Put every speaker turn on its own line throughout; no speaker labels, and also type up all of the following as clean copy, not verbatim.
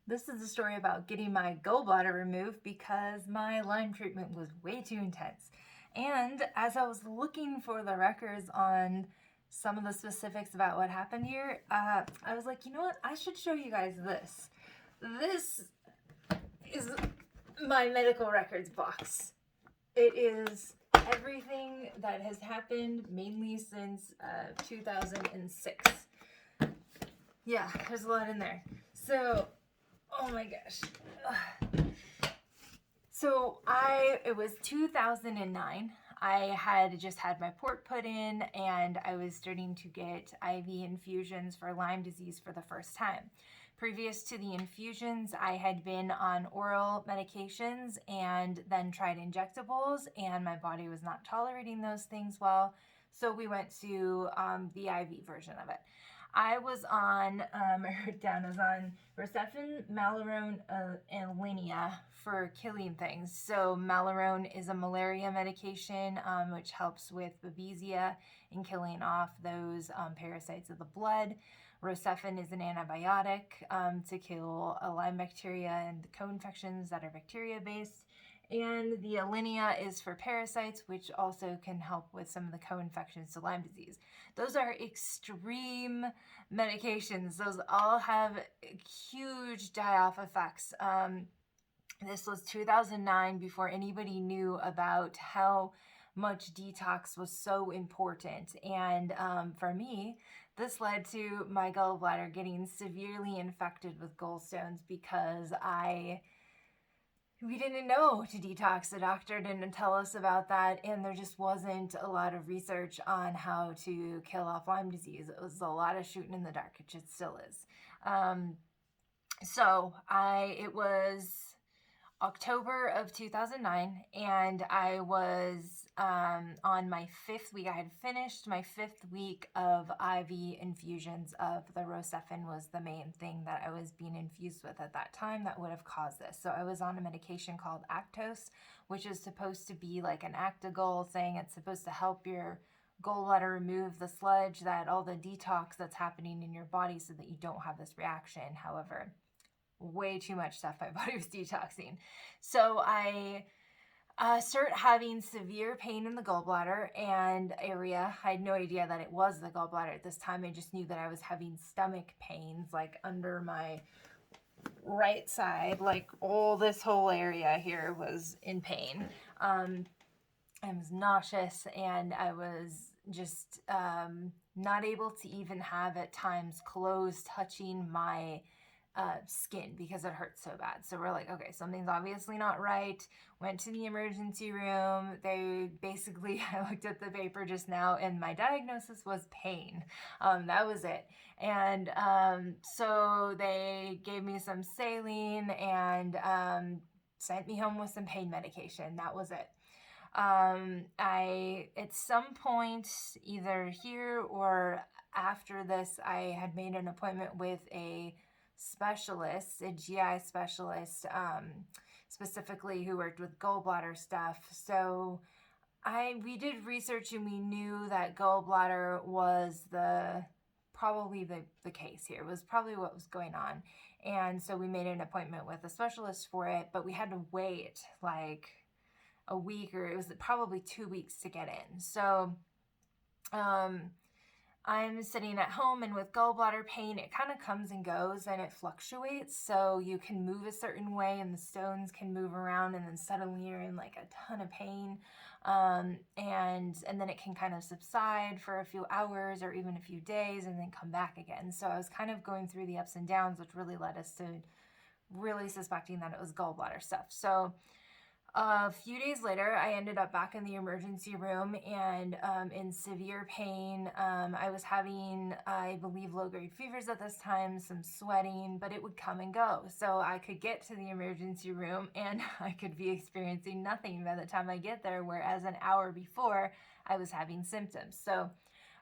This is a story about getting my gallbladder removed because my Lyme treatment was way too intense. And as I was looking for the records on some of the specifics about what happened here, I was like, you know what? I should show you guys this. This is my medical records box. It is everything that has happened mainly since 2006. Yeah, there's a lot in there. So, oh my gosh. So it was 2009. I had just had my port put in and I was starting to get IV infusions for Lyme disease for the first time. Previous to the infusions, I had been on oral medications and then tried injectables, and my body was not tolerating those things well. So we went to the IV version of it. I was on, I wrote down, I was on Rocephin, Malarone, and Linea for killing things. So Malarone is a malaria medication which helps with babesia and killing off those parasites of the blood. Rocephin is an antibiotic to kill Lyme bacteria and co-infections that are bacteria-based. And the Alinea is for parasites, which also can help with some of the co-infections to Lyme disease. Those are extreme medications. Those all have huge die-off effects. This was 2009, before anybody knew about how much detox was so important. And for me, this led to my gallbladder getting severely infected with gallstones because we didn't know to detox. The doctor didn't tell us about that, and there just wasn't a lot of research on how to kill off Lyme disease. It was a lot of shooting in the dark, which it still is. It was October of 2009, and I was on my 5th week. I had finished my 5th week of IV infusions of the Rocephin. Was the main thing that I was being infused with at that time that would have caused this. So I was on a medication called Actos, which is supposed to be like an Actigol thing. It's supposed to help your gallbladder remove the sludge, that all the detox that's happening in your body so that you don't have this reaction. However, way too much stuff my body was detoxing. So I start having severe pain in the gallbladder and area. I had no idea that it was the gallbladder at this time. I just knew that I was having stomach pains, like under my right side, like all this whole area here was in pain. I was nauseous, and I was just not able to even have at times clothes touching my skin because it hurt so bad. So we're like, okay, something's obviously not right. Went to the emergency room. They basically, I looked at the paper just now, and my diagnosis was pain. That was it. And so they gave me some saline and sent me home with some pain medication. That was it. At some point, either here or after this, I had made an appointment with a specialist, a GI specialist, specifically who worked with gallbladder stuff. So we did research, and we knew that gallbladder was probably the case here. It was probably what was going on. And so we made an appointment with a specialist for it, but we had to wait like a week, or it was probably 2 weeks to get in. So I'm sitting at home, and with gallbladder pain, it kind of comes and goes and it fluctuates. So you can move a certain way and the stones can move around, and then suddenly you're in like a ton of pain. And then it can kind of subside for a few hours or even a few days and then come back again. So I was kind of going through the ups and downs, which really led us to really suspecting that it was gallbladder stuff. So a few days later, I ended up back in the emergency room and in severe pain. I was having, I believe, low-grade fevers at this time, some sweating, but it would come and go. So I could get to the emergency room and I could be experiencing nothing by the time I get there, whereas an hour before, I was having symptoms. So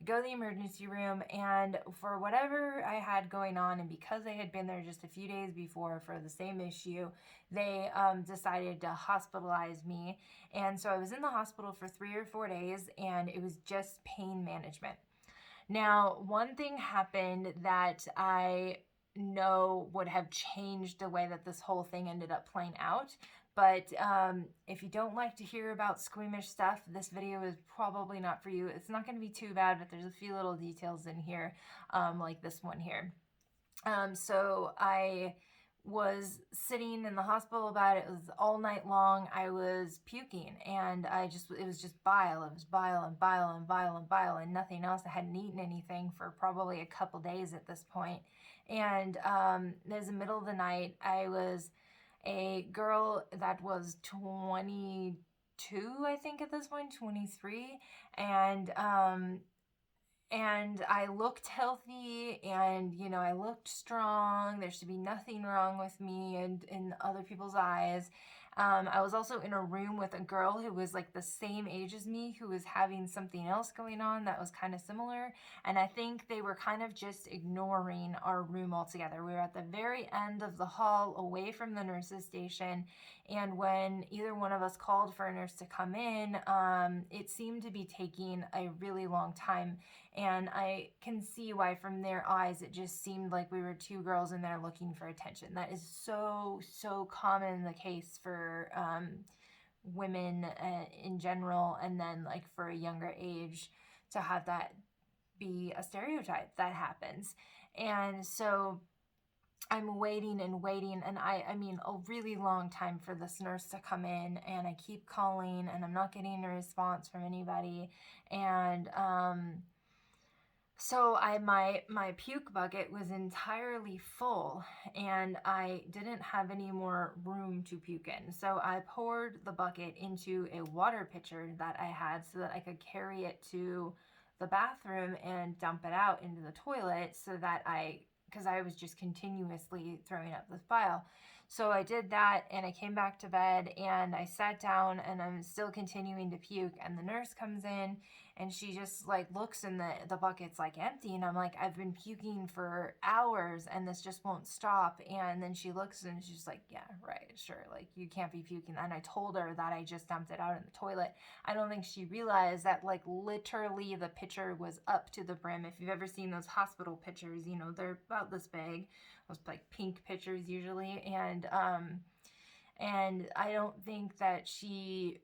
I go to the emergency room, and for whatever I had going on, and because I had been there just a few days before for the same issue, they decided to hospitalize me. And so I was in the hospital for 3 or 4 days, and it was just pain management. Now, one thing happened that I know would have changed the way that this whole thing ended up playing out. But if you don't like to hear about squeamish stuff, this video is probably not for you. It's not going to be too bad, but there's a few little details in here, like this one here. So I was sitting in the hospital about it. It was all night long. I was puking, and it was just bile. It was bile and bile and bile and bile and nothing else. I hadn't eaten anything for probably a couple days at this point. And it was the middle of the night. I was a girl that was 22, I think at this point, 23. And I looked healthy, and I looked strong. There should be nothing wrong with me and in other people's eyes. I was also in a room with a girl who was like the same age as me, who was having something else going on that was kind of similar. And I think they were kind of just ignoring our room altogether. We were at the very end of the hall, away from the nurse's station. And when either one of us called for a nurse to come in, it seemed to be taking a really long time. And I can see why from their eyes it just seemed like we were two girls in there looking for attention. That is so common the case for women in general, and then like for a younger age to have that be a stereotype that happens. And so I'm waiting and waiting, and I mean a really long time for this nurse to come in, and I keep calling and I'm not getting a response from anybody. And so my puke bucket was entirely full, and I didn't have any more room to puke in. So I poured the bucket into a water pitcher that I had so that I could carry it to the bathroom and dump it out into the toilet, so that because I was just continuously throwing up this bile. So I did that, and I came back to bed, and I sat down, and I'm still continuing to puke, and the nurse comes in, and she just like looks, and the bucket's like empty, and I'm like, I've been puking for hours and this just won't stop. And then she looks, and she's like, yeah, right, sure, like you can't be puking. And I told her that I just dumped it out in the toilet. I don't think she realized that like literally the pitcher was up to the brim. If you've ever seen those hospital pitchers, they're about this big, those like pink pitchers usually. And I don't think that she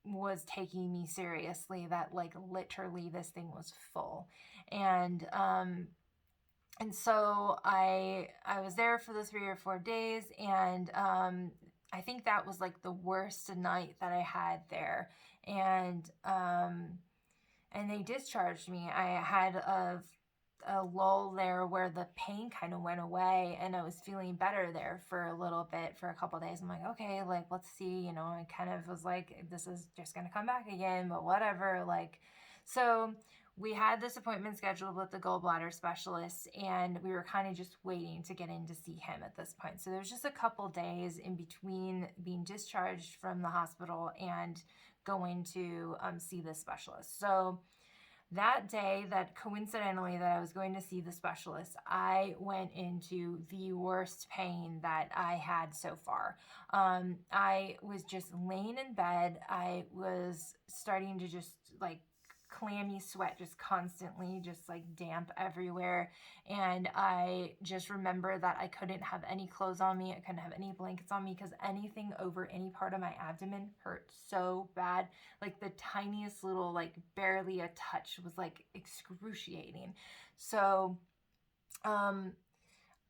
was taking me seriously, that like literally this thing was full. And so I was there for the 3 or 4 days, and I think that was like the worst night that I had there. And they discharged me. I had a lull there where the pain kind of went away, and I was feeling better there for a little bit, for a couple of days. I'm like, okay, like let's see, I kind of was like, this is just gonna come back again, but whatever. Like, so we had this appointment scheduled with the gallbladder specialist, and we were kind of just waiting to get in to see him at this point. So there was just a couple days in between being discharged from the hospital and going to see this specialist. So that day, that coincidentally that I was going to see the specialist, I went into the worst pain that I had so far. I was just laying in bed. I was starting to just like clammy sweat, just constantly, just like damp everywhere. And I just remember that I couldn't have any clothes on me. I couldn't have any blankets on me, because anything over any part of my abdomen hurt so bad. Like the tiniest little, like barely a touch was like excruciating. So,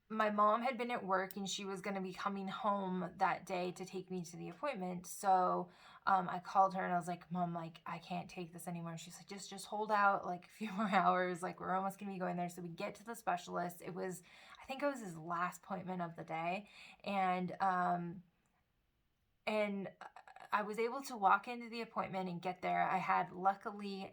my mom had been at work, and she was going to be coming home that day to take me to the appointment. So I called her, and I was like, Mom, like I can't take this anymore. And she's like, just hold out like a few more hours. Like we're almost going to be going there. So we get to the specialist. I think it was his last appointment of the day. And I was able to walk into the appointment and get there. I had luckily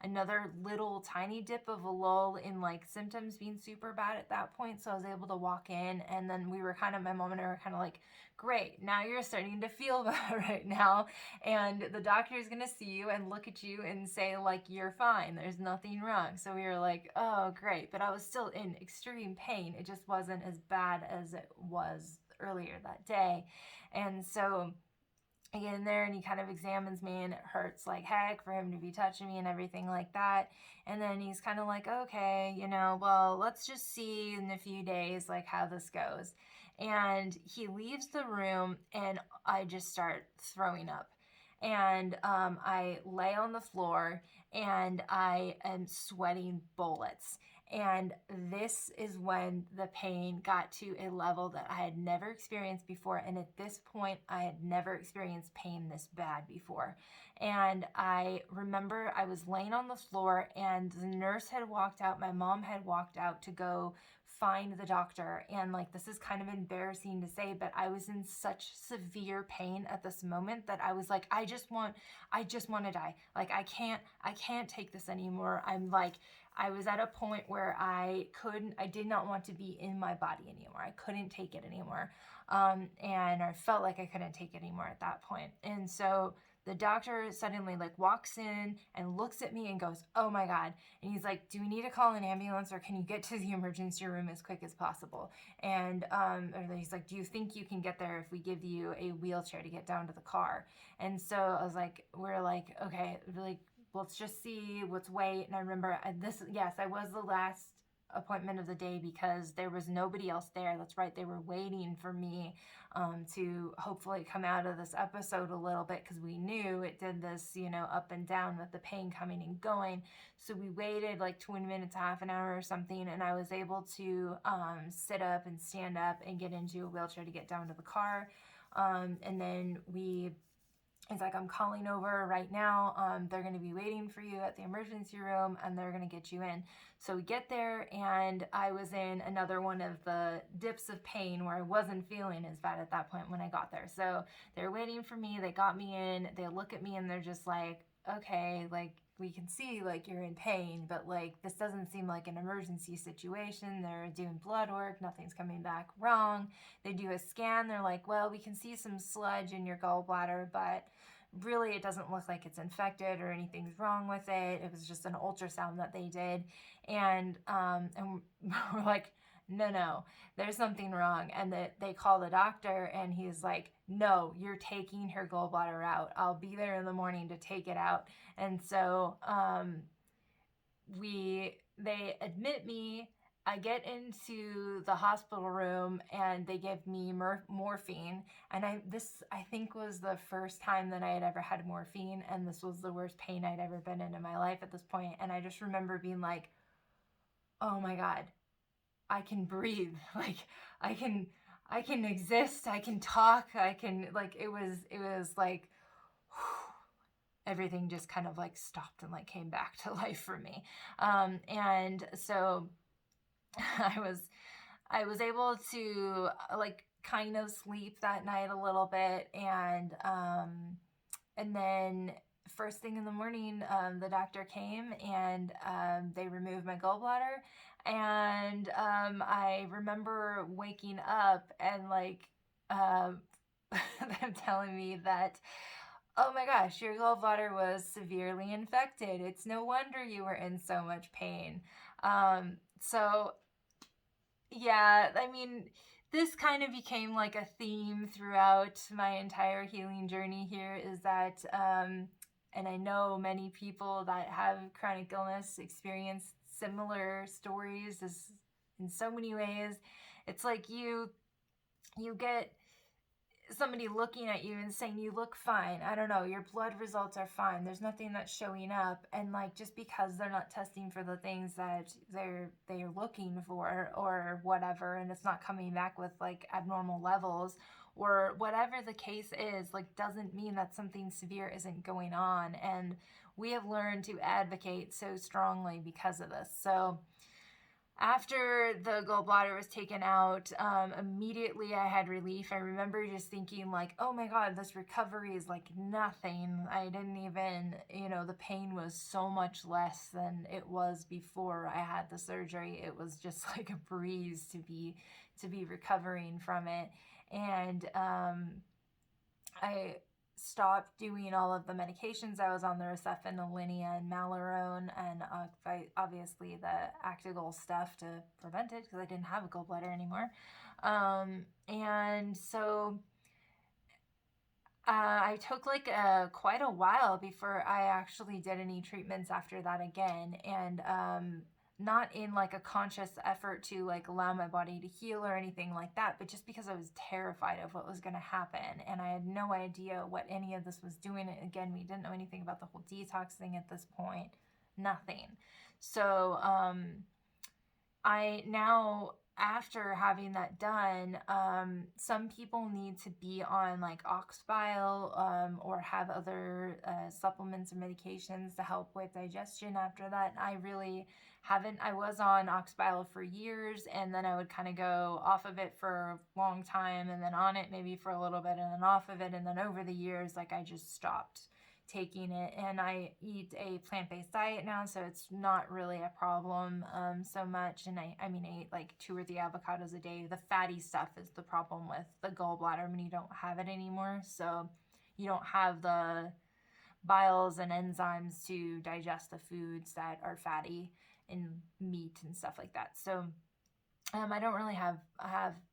another little tiny dip of a lull in like symptoms being super bad at that point. So I was able to walk in, and then my mom and I were kind of like, great, now you're starting to feel better right now. And the doctor is going to see you and look at you and say like, you're fine. There's nothing wrong. So we were like, oh, great. But I was still in extreme pain. It just wasn't as bad as it was earlier that day. And so I get in there and he kind of examines me, and it hurts like heck for him to be touching me and everything like that. And then he's kind of like, okay, well, let's just see in a few days like how this goes. And he leaves the room, and I just start throwing up. And I lay on the floor, and I am sweating bullets. And this is when the pain got to a level that I had never experienced before. And at this point, I had never experienced pain this bad before. And I remember I was laying on the floor, and the nurse had walked out. My mom had walked out to go find the doctor. And like, this is kind of embarrassing to say, but I was in such severe pain at this moment that I was like, I just want to die. Like, I can't take this anymore. I was at a point where I did not want to be in my body anymore. I couldn't take it anymore. And I felt like I couldn't take it anymore at that point. And so the doctor suddenly like walks in and looks at me and goes, oh my God. And he's like, do we need to call an ambulance, or can you get to the emergency room as quick as possible? And or he's like, do you think you can get there if we give you a wheelchair to get down to the car? And so I was like, we're like, okay, really, let's just see, let's wait. And I remember I was the last appointment of the day because there was nobody else there. That's right, they were waiting for me to hopefully come out of this episode a little bit, because we knew it did this, up and down with the pain coming and going. So we waited like 20 minutes, half an hour or something, and I was able to sit up and stand up and get into a wheelchair to get down to the car. And then it's like, I'm calling over right now. They're going to be waiting for you at the emergency room, and they're going to get you in. So we get there, and I was in another one of the dips of pain where I wasn't feeling as bad at that point when I got there. So they're waiting for me. They got me in. They look at me, and they're just like, okay, like, we can see like you're in pain, but like, this doesn't seem like an emergency situation. They're doing blood work. Nothing's coming back wrong. They do a scan. They're like, well, we can see some sludge in your gallbladder, but really it doesn't look like it's infected or anything's wrong with it. It was just an ultrasound that they did. And we're like, no, there's something wrong. And they call the doctor, and he's like, no, you're taking her gallbladder out. I'll be there in the morning to take it out. And so they admit me. I get into the hospital room, and they give me morphine. And this, I think, was the first time that I had ever had morphine, and this was the worst pain I'd ever been in my life at this point. And I just remember being like, oh my God, I can breathe. Like, I can exist. I can talk. I can, like, it was like, everything just kind of like stopped and like came back to life for me. And so I was able to like kind of sleep that night a little bit, and then first thing in the morning, the doctor came, and they removed my gallbladder. And I remember waking up and like them telling me that, oh my gosh, your gallbladder was severely infected. It's no wonder you were in so much pain. So yeah, I mean, this kind of became like a theme throughout my entire healing journey here, is that, and I know many people that have chronic illness experience similar stories as in so many ways. It's like you get somebody looking at you and saying, you look fine. I don't know, your blood results are fine. There's nothing that's showing up. And like, just because they're not testing for the things that they're looking for or whatever, and it's not coming back with like abnormal levels or whatever the case is, like, doesn't mean that something severe isn't going on. And we have learned to advocate so strongly because of this. So after the gallbladder was taken out, immediately I had relief. I remember just thinking like, oh my God, this recovery is like nothing. I didn't even, the pain was so much less than it was before I had the surgery. It was just like a breeze to be recovering from it. And I stopped doing all of the medications. I was on the Rocephin, Alinea, and Malarone, and obviously the Actigol stuff to prevent it because I didn't have a gallbladder anymore. And so I took like quite a while before I actually did any treatments after that again, and not in like a conscious effort to like allow my body to heal or anything like that, but just because I was terrified of what was going to happen, and I had no idea what any of this was doing. Again, we didn't know anything about the whole detox thing at this point, nothing. So I now, after having that done, some people need to be on like ox bile, or have other supplements or medications to help with digestion after that. I really haven't. I was on ox bile for years, and then I would kind of go off of it for a long time, and then on it maybe for a little bit, and then off of it, and then over the years, like I just stopped taking it, and I eat a plant-based diet now, so it's not really a problem so much. And I mean, I eat like 2 or 3 avocados a day. The fatty stuff is the problem with the gallbladder when you don't have it anymore, so you don't have the biles and enzymes to digest the foods that are fatty and meat and stuff like that. So I don't really have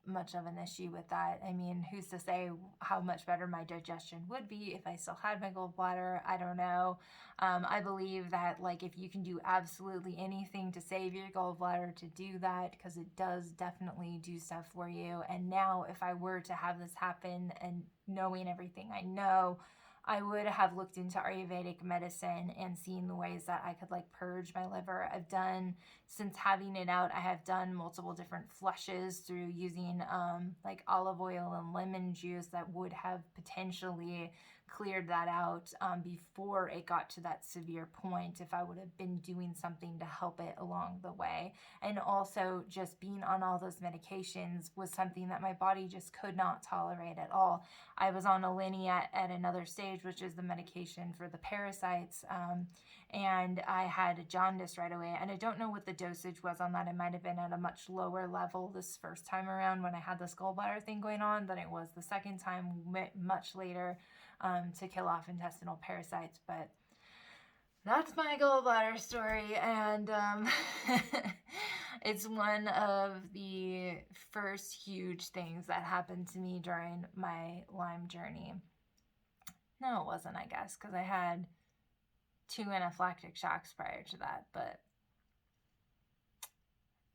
much of an issue with that. I mean, who's to say how much better my digestion would be if I still had my gallbladder? I don't know. I believe that like if you can do absolutely anything to save your gallbladder, to do that, because it does definitely do stuff for you. And now if I were to have this happen, and knowing everything I know, I would have looked into Ayurvedic medicine and seen the ways that I could like purge my liver. I've done, since having it out, I have done multiple different flushes through using like olive oil and lemon juice that would have potentially cleared that out before it got to that severe point, if I would have been doing something to help it along the way. And also just being on all those medications was something that my body just could not tolerate at all. I was on Alinea at another stage, which is the medication for the parasites, and I had jaundice right away. And I don't know what the dosage was on that. It might have been at a much lower level this first time around when I had this gallbladder thing going on than it was the second time, much later, to kill off intestinal parasites. But that's my gallbladder story, and it's one of the first huge things that happened to me during my Lyme journey. No, it wasn't, I guess, because I had 2 anaphylactic shocks prior to that, but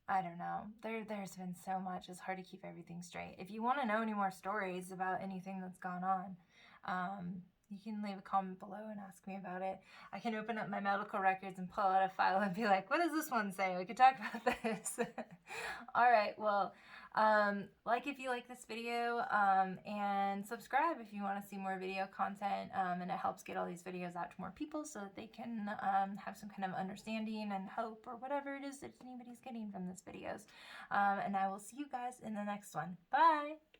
I don't know. There's been so much. It's hard to keep everything straight. If you want to know any more stories about anything that's gone on, you can leave a comment below and ask me about it. I can open up my medical records and pull out a file and be like, what does this one say? We could talk about this. All right, well, like if you like this video, and subscribe if you want to see more video content, and it helps get all these videos out to more people so that they can have some kind of understanding and hope, or whatever it is that anybody's getting from these videos. And I will see you guys in the next one. Bye!